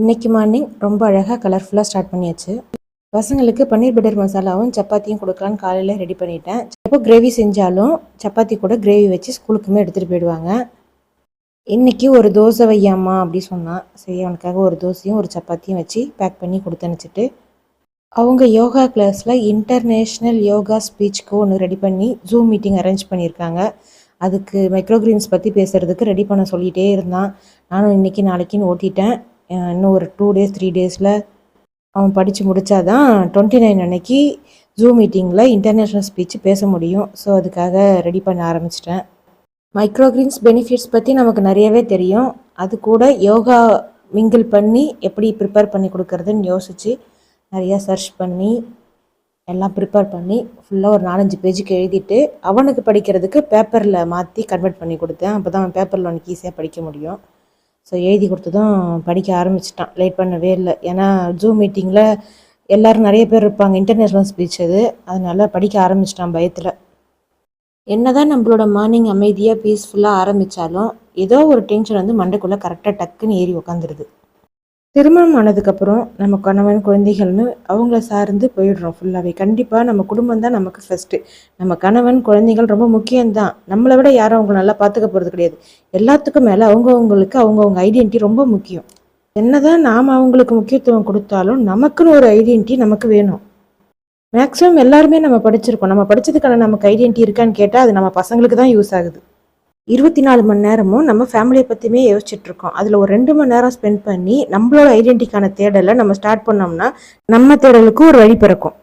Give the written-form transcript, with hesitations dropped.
இன்னைக்கு மார்னிங் ரொம்ப அழகாக கலர்ஃபுல்லாக ஸ்டார்ட் பண்ணியாச்சு. பசங்களுக்கு பன்னீர் பட்டர் மசாலாவும் சப்பாத்தியும் கொடுக்கலான்னு காலையில் ரெடி பண்ணிட்டேன். எப்போ கிரேவி செஞ்சாலும் சப்பாத்தி கூட கிரேவி வச்சு ஸ்கூலுக்குமே எடுத்துகிட்டு போயிடுவாங்க. இன்றைக்கி ஒரு தோசை வையாமா அப்படி சொன்னான். சரி, அவனுக்காக ஒரு தோசையும் ஒரு சப்பாத்தியும் வச்சு பேக் பண்ணி கொடுத்து அனுப்பிச்சிட்டு, அவங்க யோகா கிளாஸில் இன்டர்நேஷ்னல் யோகா ஸ்பீச்சுக்கு ஒன்று ரெடி பண்ணி ஜூம் மீட்டிங் அரேஞ்ச் பண்ணியிருக்காங்க. அதுக்கு மைக்ரோக்ரீன்ஸ் பற்றி பேசுகிறதுக்கு ரெடி பண்ண சொல்லிகிட்டே இருந்தான். நானும் இன்றைக்கி நாளைக்குன்னு ஓட்டிட்டேன். இன்னும் ஒரு 2 days 3 days அவன் படித்து முடித்தாதான் 29 அன்னைக்கு ஜூம் மீட்டிங்கில் இன்டர்நேஷ்னல் ஸ்பீச் பேச முடியும். ஸோ அதுக்காக ரெடி பண்ண ஆரம்பிச்சிட்டேன். மைக்ரோக்ரீன்ஸ் பெனிஃபிட்ஸ் பற்றி நமக்கு நிறையவே தெரியும். அது கூட யோகா மிங்கிள் பண்ணி எப்படி ப்ரிப்பேர் பண்ணி கொடுக்குறதுன்னு யோசித்து நிறையா சர்ச் பண்ணி எல்லாம் ப்ரிப்பேர் பண்ணி ஃபுல்லாக ஒரு 4-5 பேஜுக்கு எழுதிட்டு அவனுக்கு படிக்கிறதுக்கு பேப்பரில் மாற்றி கன்வெர்ட் பண்ணி கொடுத்தேன். அப்போ தான் அவன் பேப்பரில் அவனுக்கு ஈஸியாக படிக்க முடியும். ஸோ எழுதி கொடுத்ததும் படிக்க ஆரம்பிச்சிட்டான். லேட் பண்ணவே இல்லை. ஏன்னா ஜூம் மீட்டிங்கில் எல்லோரும் நிறைய பேர் இருப்பாங்க. இன்டர்நேஷ்னல் ஸ்பீச் அது, அதனால் படிக்க ஆரம்பிச்சிட்டான் பயத்தில். என்ன தான் நம்மளோட மார்னிங் அமைதியாக பீஸ்ஃபுல்லாக ஆரம்பித்தாலும் ஏதோ ஒரு டென்ஷன் வந்து மண்டைக்குள்ளே கரெக்டாக டக்குன்னு ஏறி உக்காந்துருது. திருமணம் ஆனதுக்கப்புறம் நம்ம கணவன் குழந்தைகள்னு அவங்கள சார்ந்து போயிடுறோம் ஃபுல்லாகவே. கண்டிப்பாக நம்ம குடும்பம் தான் நமக்கு ஃபஸ்ட்டு. நம்ம கணவன் குழந்தைகள் ரொம்ப முக்கியம்தான். நம்மளை விட யாரும் அவங்கள நல்லா பார்த்துக்க போகிறது கிடையாது. எல்லாத்துக்கும் மேலே அவங்கவுங்களுக்கு அவங்கவுங்க ஐடென்டிட்டி ரொம்ப முக்கியம். என்னதான் நாம் அவங்களுக்கு முக்கியத்துவம் கொடுத்தாலும் நமக்குன்னு ஒரு ஐடென்டிட்டி நமக்கு வேணும். மேக்ஸிமம் எல்லாருமே நம்ம படிச்சிருக்கோம். நம்ம படித்ததுக்கான நமக்கு ஐடென்டிட்டி இருக்கான்னு கேட்டால் அது நம்ம பசங்களுக்கு தான் யூஸ் ஆகுது. 24 மணி நேரமும் நம்ம ஃபேமிலியை பற்றியுமே யோசிச்சுட்ருக்கோம். அதில் ஒரு 2 மணி நேரம் ஸ்பெண்ட் பண்ணி நம்மளோட ஐடென்டிட்டிக்கான தேடலை நம்ம ஸ்டார்ட் பண்ணோம்னா நம்ம தேடலுக்கு ஒரு வழி பிறக்கும்.